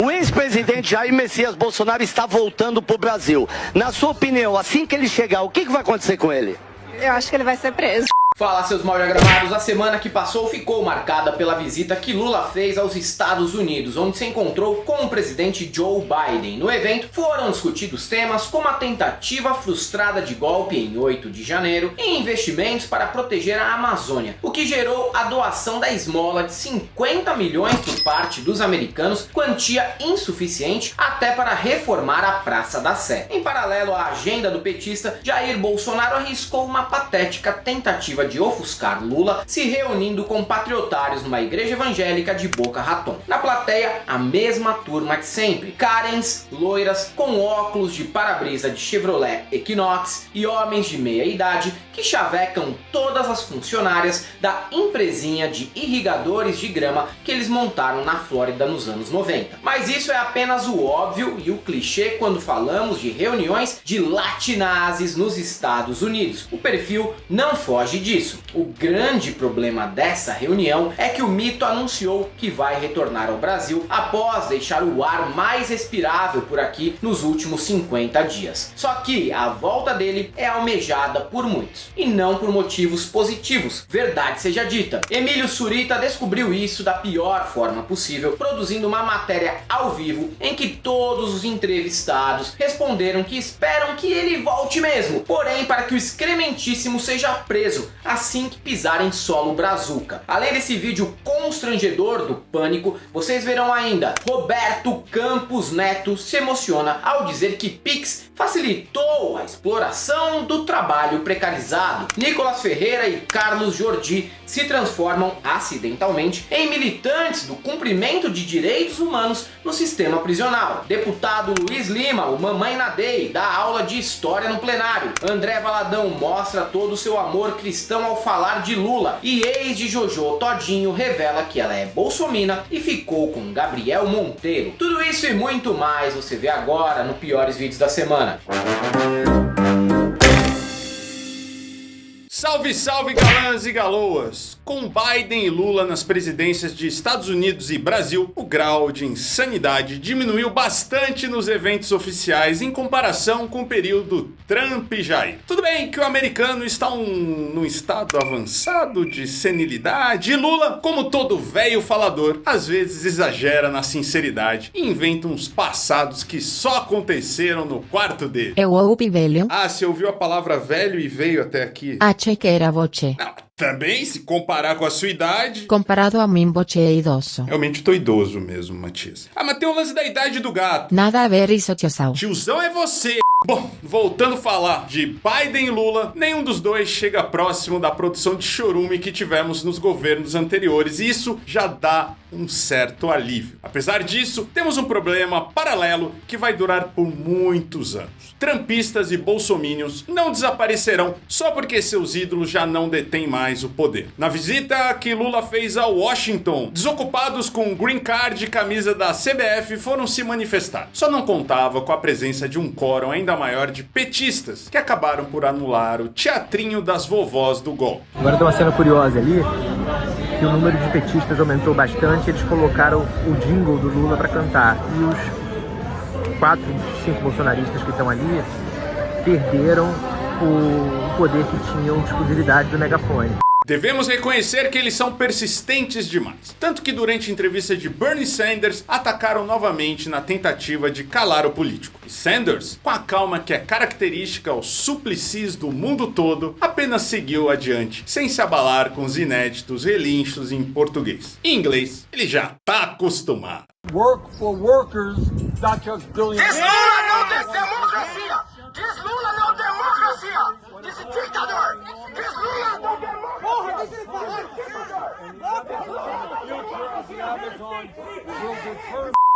O ex-presidente Jair Messias Bolsonaro está voltando para o Brasil. Na sua opinião, assim que ele chegar, o que vai acontecer com ele? Eu acho que ele vai ser preso. Fala, seus mal diagramados. A semana que passou ficou marcada pela visita que Lula fez aos Estados Unidos, onde se encontrou com o presidente Joe Biden. No evento foram discutidos temas como a tentativa frustrada de golpe em 8 de janeiro e investimentos para proteger a Amazônia, o que gerou a doação da esmola de 50 milhões por parte dos americanos, quantia insuficiente até para reformar a Praça da Sé. Em paralelo à agenda do petista, Jair Bolsonaro arriscou uma patética tentativa de ofuscar Lula se reunindo com patriotários numa igreja evangélica de Boca Raton. Na plateia, a mesma turma de sempre, Karens, loiras, com óculos de para-brisa de Chevrolet Equinox e homens de meia idade que chavecam todas as funcionárias da empresinha de irrigadores de grama que eles montaram na Flórida nos anos 90. Mas isso é apenas o óbvio e o clichê quando falamos de reuniões de latinazes nos Estados Unidos. O perfil não foge disso. O grande problema dessa reunião é que o mito anunciou que vai retornar ao Brasil após deixar o ar mais respirável por aqui nos últimos 50 dias. Só que a volta dele é almejada por muitos, e não por motivos positivos, verdade seja dita. Emílio Surita descobriu isso da pior forma possível, produzindo uma matéria ao vivo em que todos os entrevistados responderam que esperam que ele volte mesmo, porém para que o excrementíssimo seja preso assim que pisar em solo brazuca. Além desse vídeo constrangedor do Pânico, vocês verão ainda Roberto Campos Neto se emociona ao dizer que Pix facilitou a exploração do trabalho precarizado. Nicolas Ferreira e Carlos Jordi se transformam acidentalmente em militantes do cumprimento de direitos humanos no sistema prisional. Deputado Luiz Lima, o Mamãe Nadei, dá aula de história no plenário. André Valadão mostra todo o seu amor cristão ao falar de Lula, e ex de Jojo Todinho revela que ela é bolsominion e ficou com Gabriel Monteiro. Tudo isso e muito mais você vê agora no Piores Vídeos da Semana. Salve, salve, galãs e galoas! Com Biden e Lula nas presidências de Estados Unidos e Brasil, o grau de insanidade diminuiu bastante nos eventos oficiais em comparação com o período Trump e Jair. Tudo bem que o americano está num estado avançado de senilidade e Lula, como todo velho falador, às vezes exagera na sinceridade e inventa uns passados que só aconteceram no quarto dele. Eu ouvi velho. Ah, você ouviu a palavra velho e veio até aqui? Achei que era voce. Não, também, se comparar com a sua idade... Comparado a mim, voce é idoso. Realmente tô idoso mesmo, Matias. Ah, mas tem o lance da idade do gato. Nada a ver isso, tiozão. Tiozão é você. Bom, voltando a falar de Biden e Lula, nenhum dos dois chega próximo da produção de chorume que tivemos nos governos anteriores, e isso já dá um certo alívio. Apesar disso, temos um problema paralelo que vai durar por muitos anos. Trumpistas e bolsominions não desaparecerão só porque seus ídolos já não detêm mais o poder. Na visita que Lula fez a Washington, desocupados com green card e camisa da CBF foram se manifestar. Só não contava com a presença de um quórum ainda maior de petistas, que acabaram por anular o teatrinho das vovós do golpe. Agora tem uma cena curiosa ali, que o número de petistas aumentou bastante, eles colocaram o jingle do Lula para cantar, e os 4, 5 bolsonaristas que estão ali perderam o poder que tinham de exclusividade do megafone. Devemos reconhecer que eles são persistentes demais. Tanto que durante a entrevista de Bernie Sanders, atacaram novamente na tentativa de calar o político. E Sanders, com a calma que é característica aos suplicis do mundo todo, apenas seguiu adiante, sem se abalar com os inéditos relinchos em português. Em inglês, ele já tá acostumado. Work for workers, not just billionaires. Diz Lula não tem democracia! Diz Lula não democracia! Diz ditador! Diz Lula não democracia! Porra, deixa ele falar!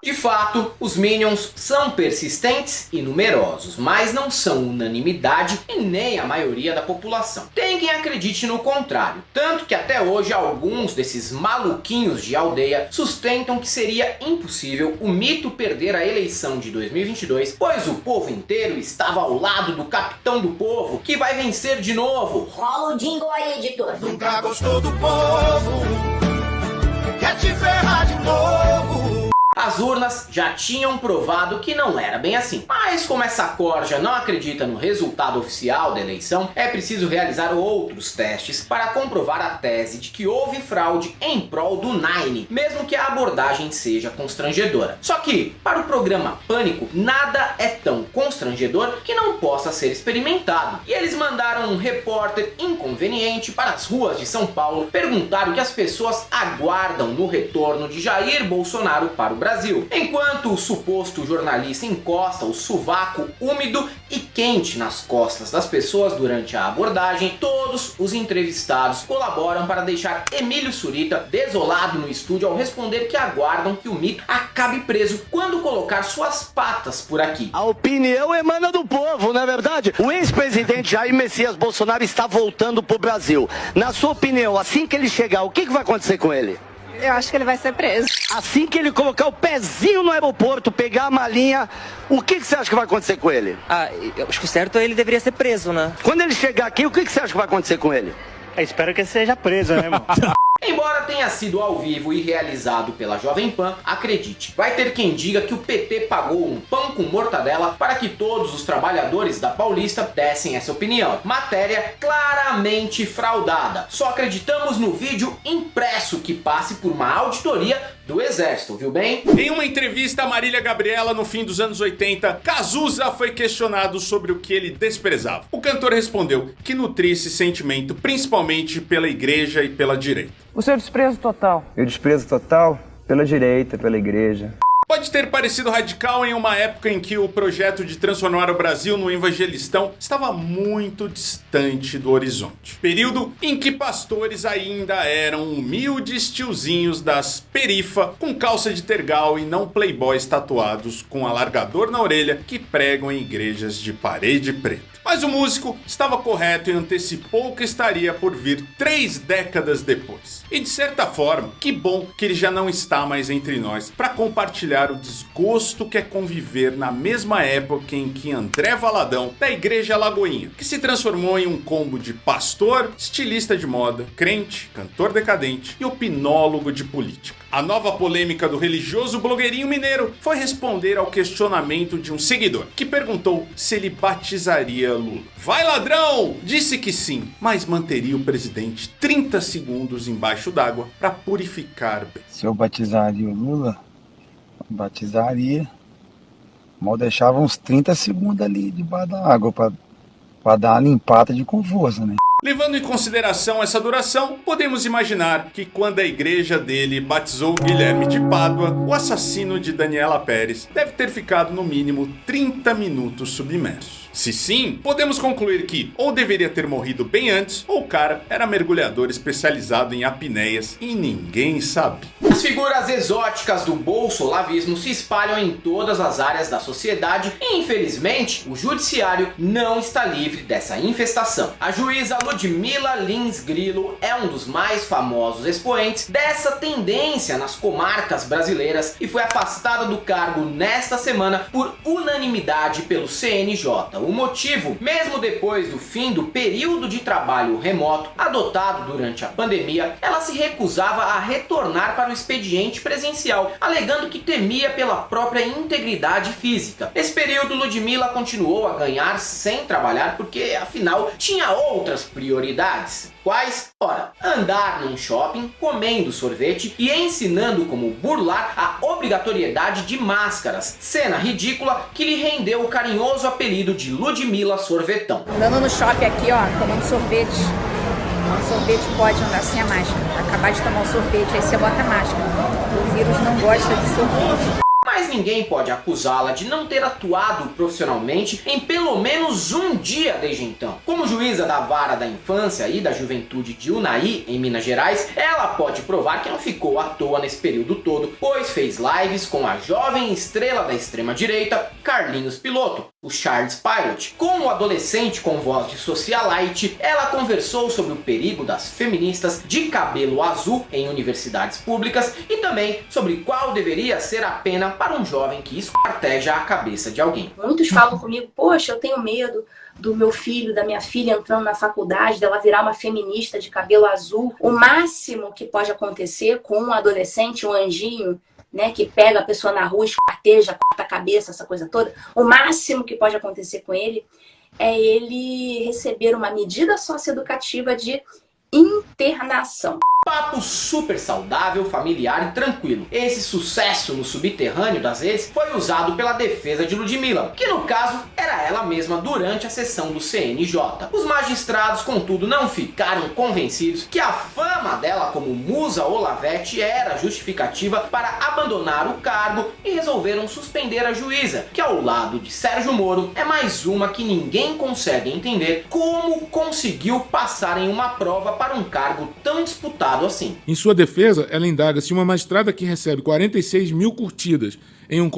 De fato, os Minions são persistentes e numerosos, mas não são unanimidade e nem a maioria da população. Tem quem acredite no contrário, tanto que até hoje alguns desses maluquinhos de aldeia sustentam que seria impossível o mito perder a eleição de 2022, pois o povo inteiro estava ao lado do capitão do povo, que vai vencer de novo. Rola o jingle aí, editor. Nunca gostou do povo, quer te ferrar de novo. A As urnas já tinham provado que não era bem assim. Mas como essa corja não acredita no resultado oficial da eleição, é preciso realizar outros testes para comprovar a tese de que houve fraude em prol do Nine, mesmo que a abordagem seja constrangedora. Só que, para o programa Pânico, nada é tão constrangedor que não possa ser experimentado. E eles mandaram um repórter inconveniente para as ruas de São Paulo perguntar o que as pessoas aguardam no retorno de Jair Bolsonaro para o Brasil. Enquanto o suposto jornalista encosta o sovaco úmido e quente nas costas das pessoas durante a abordagem, todos os entrevistados colaboram para deixar Emílio Surita desolado no estúdio ao responder que aguardam que o mito acabe preso quando colocar suas patas por aqui. A opinião emana do povo, não é verdade? O ex-presidente Jair Messias Bolsonaro está voltando pro Brasil. Na sua opinião, assim que ele chegar, o que vai acontecer com ele? Eu acho que ele vai ser preso. Assim que ele colocar o pezinho no aeroporto, pegar a malinha, o que você acha que vai acontecer com ele? Eu acho que o certo ele deveria ser preso, né? Quando ele chegar aqui, o que você acha que vai acontecer com ele? Espero que ele seja preso, né, irmão? Embora tenha sido ao vivo e realizado pela Jovem Pan, acredite, vai ter quem diga que o PT pagou um pão com mortadela para que todos os trabalhadores da Paulista dessem essa opinião. Matéria claramente fraudada. Só acreditamos no vídeo impresso que passe por uma auditoria do Exército, viu bem? Em uma entrevista a Marília Gabriela no fim dos anos 80, Cazuza foi questionado sobre o que ele desprezava. O cantor respondeu que nutria esse sentimento principalmente pela igreja e pela direita. O seu desprezo total. Eu desprezo total pela direita, pela igreja. Pode ter parecido radical em uma época em que o projeto de transformar o Brasil no evangelistão estava muito distante do horizonte. Período em que pastores ainda eram humildes tiozinhos das perifa com calça de tergal e não playboys tatuados com alargador na orelha que pregam em igrejas de parede preta. Mas o músico estava correto e antecipou o que estaria por vir 3 décadas depois. E de certa forma, que bom que ele já não está mais entre nós para compartilhar o desgosto que é conviver na mesma época em que André Valadão, da Igreja Lagoinha, que se transformou em um combo de pastor, estilista de moda, crente, cantor decadente e opinólogo de política. A nova polêmica do religioso blogueirinho mineiro foi responder ao questionamento de um seguidor, que perguntou se ele batizaria Lula. Vai, ladrão! Disse que sim, mas manteria o presidente 30 segundos embaixo d'água para purificar bem. Se eu batizaria o Lula, batizaria, mal deixava uns 30 segundos ali debaixo da água para dar uma limpada de conforto, né? Levando em consideração essa duração, podemos imaginar que quando a igreja dele batizou Guilherme de Pádua, o assassino de Daniela Pérez deve ter ficado no mínimo 30 minutos submerso. Se sim, podemos concluir que ou deveria ter morrido bem antes, ou o cara era mergulhador especializado em apneias e ninguém sabia. As figuras exóticas do bolsolavismo se espalham em todas as áreas da sociedade e, infelizmente, o judiciário não está livre dessa infestação. A juíza Ludmila Lins Grillo é um dos mais famosos expoentes dessa tendência nas comarcas brasileiras e foi afastada do cargo nesta semana por unanimidade pelo CNJ. O motivo, mesmo depois do fim do período de trabalho remoto adotado durante a pandemia, ela se recusava a retornar para o expediente presencial, alegando que temia pela própria integridade física. Nesse período, Ludmila continuou a ganhar sem trabalhar porque, afinal, tinha outras prioridades. Quais? Ora, andar num shopping, comendo sorvete e ensinando como burlar a obrigatoriedade de máscaras, cena ridícula que lhe rendeu o carinhoso apelido de Ludmila Sorvetão. Andando no shopping aqui, ó, tomando sorvete. Um sorvete pode andar sem a máscara. Acabar de tomar um sorvete, aí você bota a máscara. O vírus não gosta de sorvete. Mas ninguém pode acusá-la de não ter atuado profissionalmente em pelo menos um dia desde então. Como juíza da Vara da Infância e da Juventude de Unai, em Minas Gerais, ela pode provar que não ficou à toa nesse período todo, pois fez lives com a jovem estrela da extrema-direita, Carlinhos Piloto, o Charles Pilot. Com o adolescente com voz de socialite, ela conversou sobre o perigo das feministas de cabelo azul em universidades públicas e também sobre qual deveria ser a pena para um jovem que esquarteja a cabeça de alguém. Muitos falam comigo, poxa, eu tenho medo do meu filho, da minha filha entrando na faculdade, dela virar uma feminista de cabelo azul. O máximo que pode acontecer com um adolescente, um anjinho, né, que pega a pessoa na rua, esquarteja, corta a cabeça, essa coisa toda, o máximo que pode acontecer com ele é ele receber uma medida socioeducativa de internação. Papo super saudável, familiar e tranquilo. Esse sucesso no subterrâneo das redes foi usado pela defesa de Ludmilla, que no caso era ela mesma durante a sessão do CNJ. Os magistrados, contudo, não ficaram convencidos que a fama dela como musa Olavete era justificativa para abandonar o cargo e resolveram suspender a juíza, que ao lado de Sérgio Moro é mais uma que ninguém consegue entender como conseguiu passar em uma prova para um cargo tão disputado assim. Em sua defesa, ela indaga se uma magistrada que recebe 46 mil curtidas em um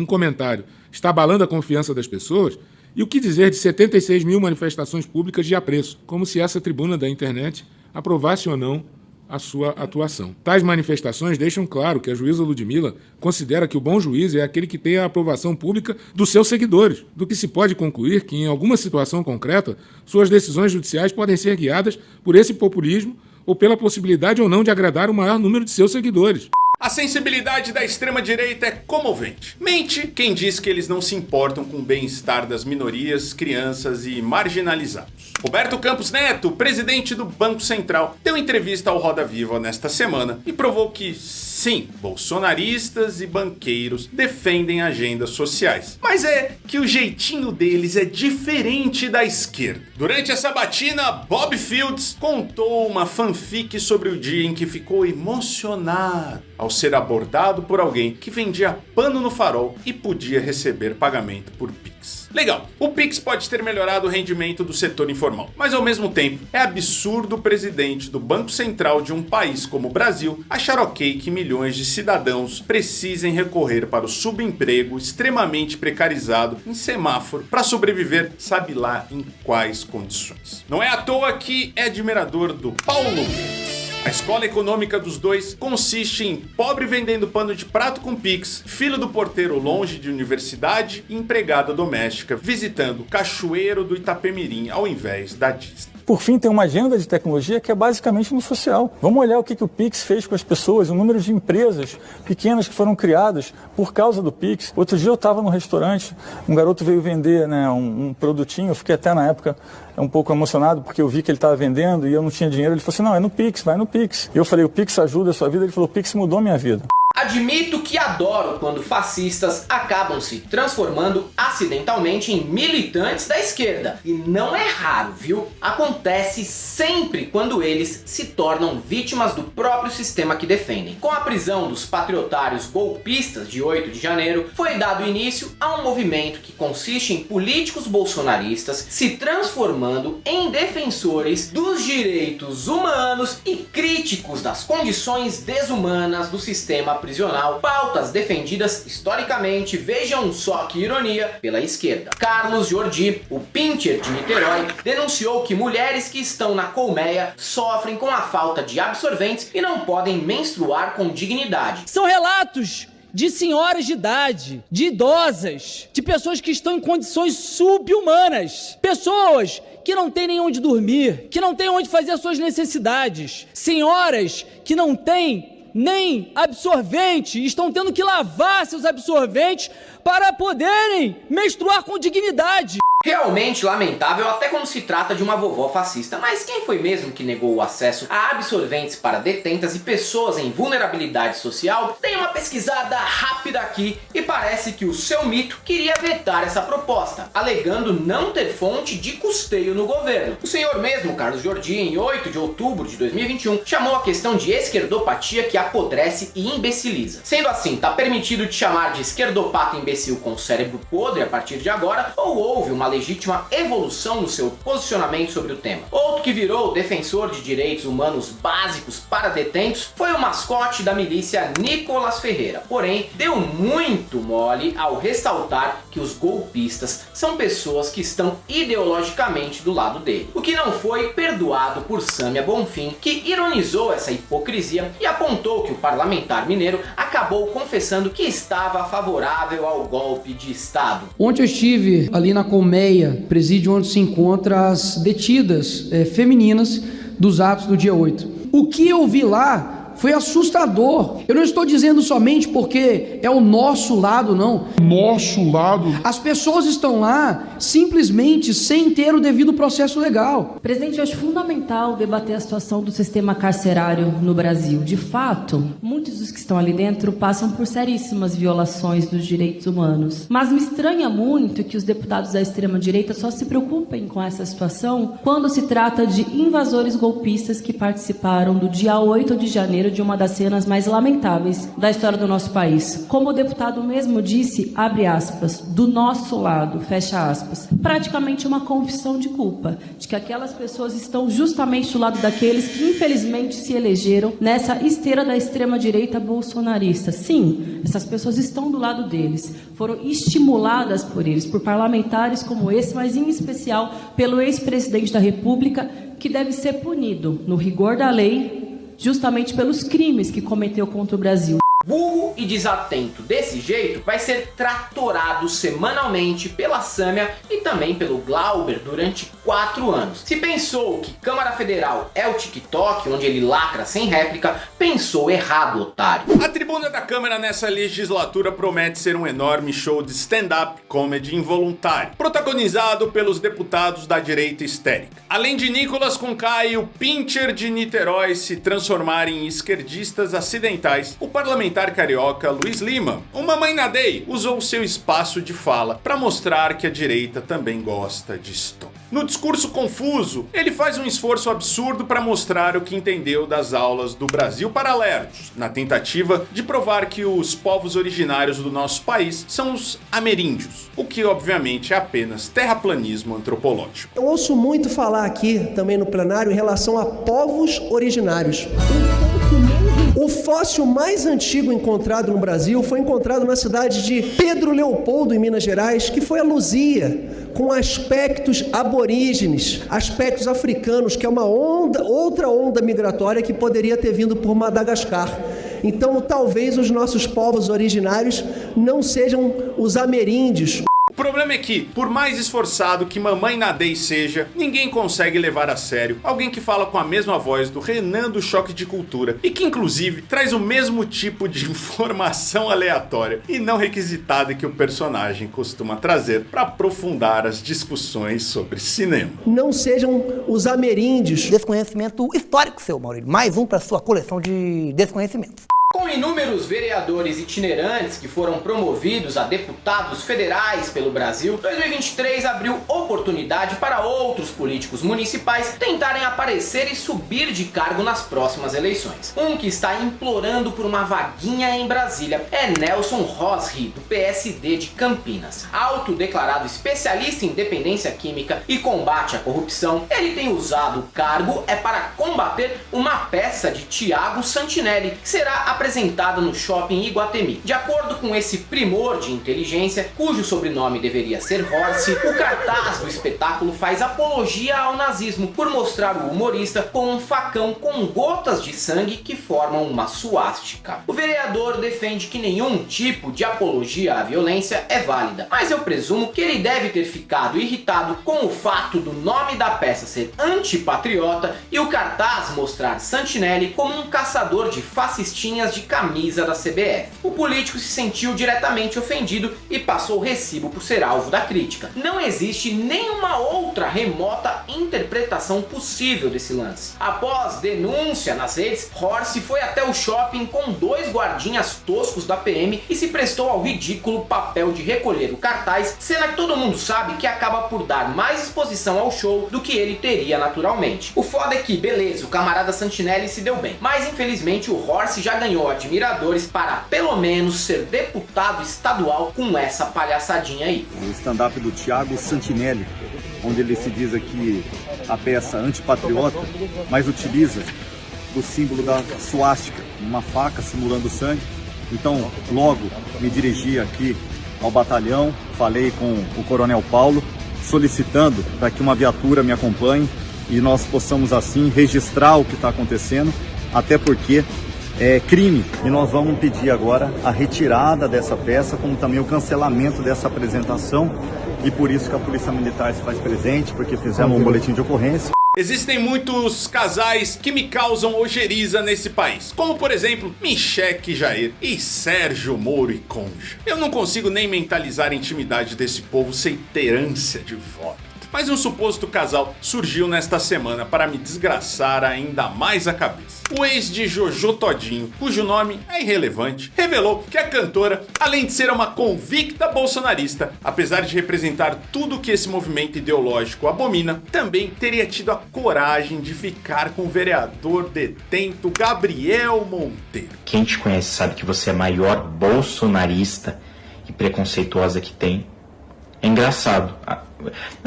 comentário está abalando a confiança das pessoas, e o que dizer de 76 mil manifestações públicas de apreço, como se essa tribuna da internet aprovasse ou não a sua atuação. Tais manifestações deixam claro que a juíza Ludmilla considera que o bom juiz é aquele que tem a aprovação pública dos seus seguidores, do que se pode concluir que, em alguma situação concreta, suas decisões judiciais podem ser guiadas por esse populismo ou pela possibilidade ou não de agradar o maior número de seus seguidores. A sensibilidade da extrema-direita é comovente. Mente quem diz que eles não se importam com o bem-estar das minorias, crianças e marginalizados. Roberto Campos Neto, presidente do Banco Central, deu entrevista ao Roda Viva nesta semana e provou que, sim, bolsonaristas e banqueiros defendem agendas sociais. Mas é que o jeitinho deles é diferente da esquerda. Durante a sabatina, Bob Fields contou uma fanfic sobre o dia em que ficou emocionado ao ser abordado por alguém que vendia pano no farol e podia receber pagamento por Pix. Legal, o Pix pode ter melhorado o rendimento do setor informal, mas ao mesmo tempo é absurdo o presidente do Banco Central de um país como o Brasil achar ok que milhões de cidadãos precisem recorrer para o subemprego extremamente precarizado em semáforo para sobreviver sabe lá em quais condições. Não é à toa que é admirador do Paulo Guedes. A escola econômica dos dois consiste em pobre vendendo pano de prato com Pix, filho do porteiro longe de universidade e empregada doméstica visitando o cachoeiro do Itapemirim ao invés da Disney. Por fim, tem uma agenda de tecnologia que é basicamente no social. Vamos olhar o que o Pix fez com as pessoas, o número de empresas pequenas que foram criadas por causa do Pix. Outro dia eu estava num restaurante, um garoto veio vender, né, um produtinho, eu fiquei até na época um pouco emocionado porque eu vi que ele estava vendendo e eu não tinha dinheiro. Ele falou assim, não, é no Pix, vai no Pix. E eu falei, o Pix ajuda a sua vida? Ele falou, o Pix mudou a minha vida. Admito que adoro quando fascistas acabam se transformando acidentalmente em militantes da esquerda. E não é raro, viu? Acontece sempre quando eles se tornam vítimas do próprio sistema que defendem. Com a prisão dos patriotários golpistas de 8 de janeiro, foi dado início a um movimento que consiste em políticos bolsonaristas se transformando em defensores dos direitos humanos e críticos das condições desumanas do sistema prisional, pautas defendidas historicamente, vejam só que ironia, pela esquerda. Carlos Jordi, o pincher de Niterói, denunciou que mulheres que estão na colmeia sofrem com a falta de absorventes e não podem menstruar com dignidade. São relatos de senhoras de idade, de idosas, de pessoas que estão em condições subhumanas, pessoas que não têm nem onde dormir, que não têm onde fazer as suas necessidades, senhoras que não têm nem absorvente, estão tendo que lavar seus absorventes para poderem menstruar com dignidade. Realmente lamentável até quando se trata de uma vovó fascista, mas quem foi mesmo que negou o acesso a absorventes para detentas e pessoas em vulnerabilidade social? Dei uma pesquisada rápida aqui e parece que o seu mito queria vetar essa proposta, alegando não ter fonte de custeio no governo. O senhor mesmo, Carlos Jordi, em 8 de outubro de 2021, chamou a questão de esquerdopatia que apodrece e imbeciliza. Sendo assim, tá permitido te chamar de esquerdopata imbecil com cérebro podre a partir de agora, ou houve uma legítima evolução no seu posicionamento sobre o tema? Outro que virou defensor de direitos humanos básicos para detentos foi o mascote da milícia Nicolas Ferreira, porém deu muito mole ao ressaltar que os golpistas são pessoas que estão ideologicamente do lado dele, o que não foi perdoado por Sâmia Bonfim, que ironizou essa hipocrisia e apontou que o parlamentar mineiro acabou confessando que estava favorável ao golpe de Estado. Ontem eu estive ali na colmeia, presídio onde se encontram as detidas femininas dos atos do dia 8. O que eu vi lá Foi assustador. Eu não estou dizendo somente porque é o nosso lado, não. Nosso lado. As pessoas estão lá simplesmente sem ter o devido processo legal. Presidente, eu acho fundamental debater a situação do sistema carcerário no Brasil. De fato, muitos dos que estão ali dentro passam por seríssimas violações dos direitos humanos. Mas me estranha muito que os deputados da extrema-direita só se preocupem com essa situação quando se trata de invasores golpistas que participaram do dia 8 de janeiro de uma das cenas mais lamentáveis da história do nosso país. Como o deputado mesmo disse, abre aspas, do nosso lado, fecha aspas, praticamente uma confissão de culpa, de que aquelas pessoas estão justamente do lado daqueles que infelizmente se elegeram nessa esteira da extrema-direita bolsonarista. Sim, essas pessoas estão do lado deles, foram estimuladas por eles, por parlamentares como esse, mas em especial pelo ex-presidente da República, que deve ser punido no rigor da lei, justamente pelos crimes que cometeu contra o Brasil. Burro e desatento desse jeito vai ser tratorado semanalmente pela Sâmia e também pelo Glauber durante 4 anos. Se pensou que Câmara Federal é o TikTok, onde ele lacra sem réplica, pensou errado, otário. A tribuna da Câmara nessa legislatura promete ser um enorme show de stand-up comedy involuntário, protagonizado pelos deputados da direita histérica. Além de Nicolas Conká e o Pincher de Niterói se transformarem em esquerdistas acidentais, o parlamentar carioca Luiz Lima, o Mamãe Nadei, usou seu espaço de fala para mostrar que a direita também gosta de stop. No discurso confuso, ele faz um esforço absurdo para mostrar o que entendeu das aulas do Brasil Paralelo, na tentativa de provar que os povos originários do nosso país são os ameríndios, o que obviamente é apenas terraplanismo antropológico. Eu ouço muito falar aqui, também no plenário, em relação a povos originários. O fóssil mais antigo encontrado no Brasil foi encontrado na cidade de Pedro Leopoldo, em Minas Gerais, que foi a Luzia, com aspectos aborígenes, aspectos africanos, que é uma outra onda migratória que poderia ter vindo por Madagascar. Então, talvez os nossos povos originários não sejam os ameríndios. O problema é que, por mais esforçado que Mamãe Nadei seja, ninguém consegue levar a sério alguém que fala com a mesma voz do Renan do Choque de Cultura e que inclusive traz o mesmo tipo de informação aleatória e não requisitada que o personagem costuma trazer para aprofundar as discussões sobre cinema. Não sejam os ameríndios. Desconhecimento histórico, seu Maurício. Mais um para sua coleção de desconhecimentos. Com inúmeros vereadores itinerantes que foram promovidos a deputados federais pelo Brasil, 2023 abriu oportunidade para outros políticos municipais tentarem aparecer e subir de cargo nas próximas eleições. Um que está implorando por uma vaguinha em Brasília é Nelson Rosri, do PSD de Campinas. Autodeclarado especialista em dependência química e combate à corrupção, ele tem usado o cargo para combater uma peça de Thiago Santinelli, que será apresentada no shopping Iguatemi. De acordo com esse primor de inteligência, cujo sobrenome deveria ser Horse, o cartaz do espetáculo faz apologia ao nazismo por mostrar o humorista com um facão com gotas de sangue que formam uma suástica. O vereador defende que nenhum tipo de apologia à violência é válida, mas eu presumo que ele deve ter ficado irritado com o fato do nome da peça ser antipatriota e o cartaz mostrar Santinelli como um caçador de fascistinhas de camisa da CBF. O político se sentiu diretamente ofendido e passou o recibo por ser alvo da crítica. Não existe nenhuma outra remota interpretação possível desse lance. Após denúncia nas redes, Horse foi até o shopping com 2 guardinhas toscos da PM e se prestou ao ridículo papel de recolher o cartaz, cena que todo mundo sabe que acaba por dar mais exposição ao show do que ele teria naturalmente. O foda é que, beleza, o camarada Santinelli se deu bem, mas infelizmente o Horse já ganhou admiradores para pelo menos ser deputado estadual com essa palhaçadinha aí. O stand-up do Thiago Santinelli, onde ele se diz aqui a peça antipatriota, mas utiliza do símbolo da suástica, uma faca simulando sangue. Então, logo me dirigi aqui ao batalhão, falei com o Coronel Paulo, solicitando para que uma viatura me acompanhe e nós possamos assim registrar o que está acontecendo, até porque é crime e nós vamos pedir agora a retirada dessa peça, como também o cancelamento dessa apresentação, e por isso que a Polícia Militar se faz presente, porque fizemos um boletim de ocorrência. Existem muitos casais que me causam ojeriza nesse país, como por exemplo Michele Jair e Sérgio Moro e Conja. Eu não consigo nem mentalizar a intimidade desse povo sem ter ânsia de voto. Mas um suposto casal surgiu nesta semana para me desgraçar ainda mais a cabeça. O ex de Jojo Todinho, cujo nome é irrelevante, revelou que a cantora, além de ser uma convicta bolsonarista, apesar de representar tudo que esse movimento ideológico abomina, também teria tido a coragem de ficar com o vereador detento Gabriel Monteiro. Quem te conhece sabe que você é a maior bolsonarista e preconceituosa que tem. É engraçado.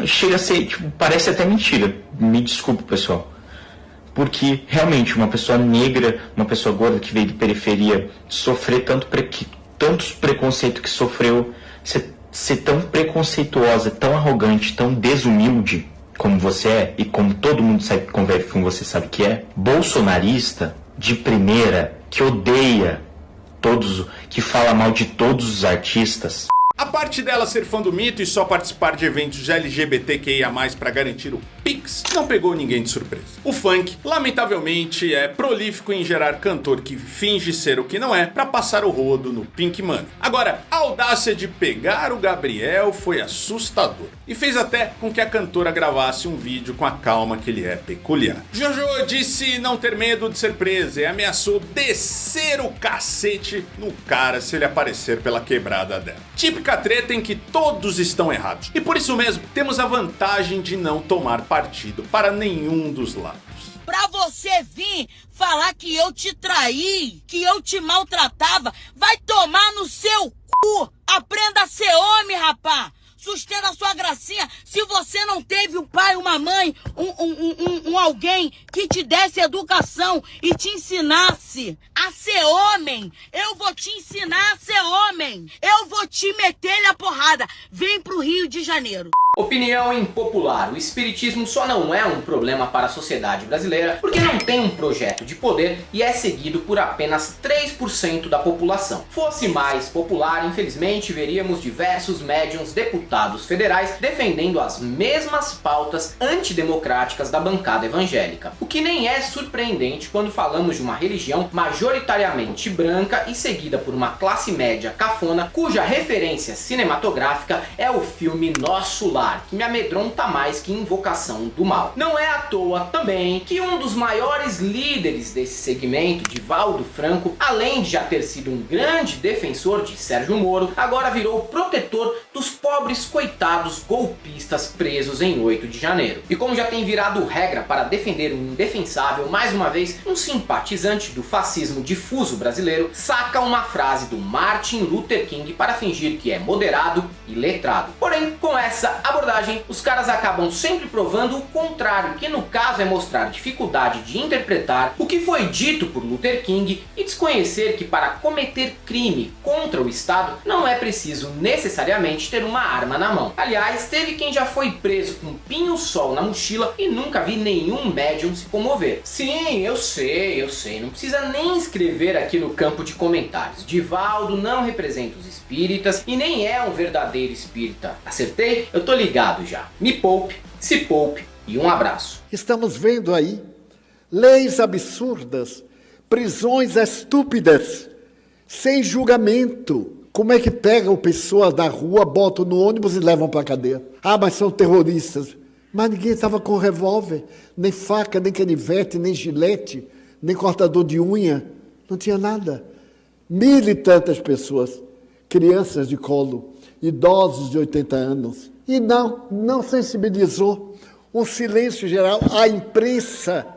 Chega a ser, parece até mentira. Me desculpe, pessoal. Porque realmente uma pessoa negra, uma pessoa gorda que veio de periferia, sofrer tantos preconceitos que sofreu, ser tão preconceituosa, tão arrogante, tão desumilde como você é, e como todo mundo sabe que convive com você sabe que é, bolsonarista de primeira, que odeia todos, que fala mal de todos os artistas. A parte dela ser fã do mito e só participar de eventos de LGBTQIA+, para garantir o Pix, não pegou ninguém de surpresa. O funk, lamentavelmente, é prolífico em gerar cantor que finge ser o que não é para passar o rodo no Pink Money. Agora, a audácia de pegar o Gabriel foi assustador e fez até com que a cantora gravasse um vídeo com a calma que ele é peculiar. Jojo disse não ter medo de ser presa e ameaçou descer o cacete no cara se ele aparecer pela quebrada dela. Típica treta em que todos estão errados. E por isso mesmo, temos a vantagem de não tomar partido para nenhum dos lados. Pra você vir falar que eu te traí, que eu te maltratava, vai tomar no seu cu! Aprenda a ser homem, rapá! Sustenta a sua gracinha. Se você não teve um pai, uma mãe, um alguém que te desse educação e te ensinasse a ser homem, eu vou te ensinar a ser homem. Eu vou te meter a porrada. Vem pro Rio de Janeiro. Opinião impopular. O espiritismo só não é um problema para a sociedade brasileira porque não tem um projeto de poder e é seguido por apenas 3% da população. Fosse mais popular, infelizmente, veríamos diversos médiuns deputados federais defendendo as mesmas pautas antidemocráticas da bancada evangélica. O que nem é surpreendente quando falamos de uma religião majoritariamente branca e seguida por uma classe média cafona, cuja referência cinematográfica é o filme Nosso Lar, que me amedronta mais que Invocação do Mal. Não é à toa também que um dos maiores líderes desse segmento, Divaldo Franco, além de já ter sido um grande defensor de Sérgio Moro, agora virou protetor dos pobres coitados golpistas presos em 8 de janeiro. E como já tem virado regra para defender um indefensável, mais uma vez, um simpatizante do fascismo difuso brasileiro saca uma frase do Martin Luther King para fingir que é moderado e letrado. Porém, com essa abordagem, os caras acabam sempre provando o contrário, que no caso é mostrar dificuldade de interpretar o que foi dito por Luther King e desconhecer que para cometer crime contra o Estado não é preciso necessariamente ter uma arma na mão. Aliás, teve quem já foi preso com pinho-sol na mochila e nunca vi nenhum médium se comover. Sim, eu sei, não precisa nem escrever aqui no campo de comentários. Divaldo não representa os espíritas e nem é um verdadeiro espírita. Acertei? Eu tô ligado já. Me poupe, se poupe e um abraço. Estamos vendo aí leis absurdas, prisões estúpidas, sem julgamento. Como é que pegam pessoas da rua, botam no ônibus e levam para a cadeia? Ah, mas são terroristas. Mas ninguém estava com revólver, nem faca, nem canivete, nem gilete, nem cortador de unha. Não tinha nada. 1.000 e tantas pessoas, crianças de colo, idosos de 80 anos. E não sensibilizou. Um silêncio geral. A imprensa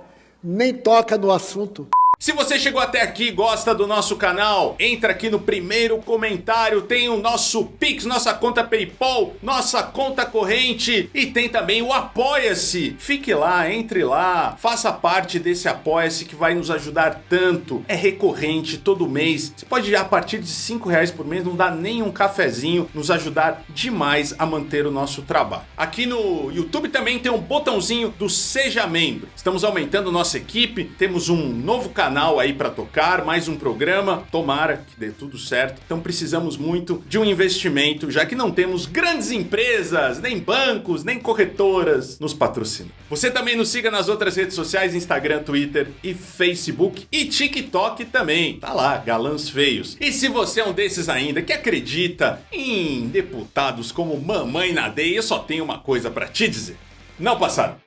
nem toca no assunto. Se você chegou até aqui e gosta do nosso canal, entra aqui no primeiro comentário, tem o nosso Pix, nossa conta PayPal, nossa conta corrente e tem também o Apoia-se. Fique lá, entre lá, faça parte desse Apoia-se que vai nos ajudar tanto. É recorrente, todo mês. Você pode ir a partir de R$5 por mês, não dá nem um cafezinho, nos ajudar demais a manter o nosso trabalho. Aqui no YouTube também tem um botãozinho do Seja Membro. Estamos aumentando nossa equipe, temos um novo canal canal aí pra tocar, mais um programa. Tomara que dê tudo certo. Então precisamos muito de um investimento, já que não temos grandes empresas, nem bancos, nem corretoras nos patrocinando. Você também nos siga nas outras redes sociais, Instagram, Twitter e Facebook e TikTok também. Tá lá, galãs feios. E se você é um desses ainda que acredita em deputados como Mamãe Nadei, eu só tenho uma coisa pra te dizer. Não passaram.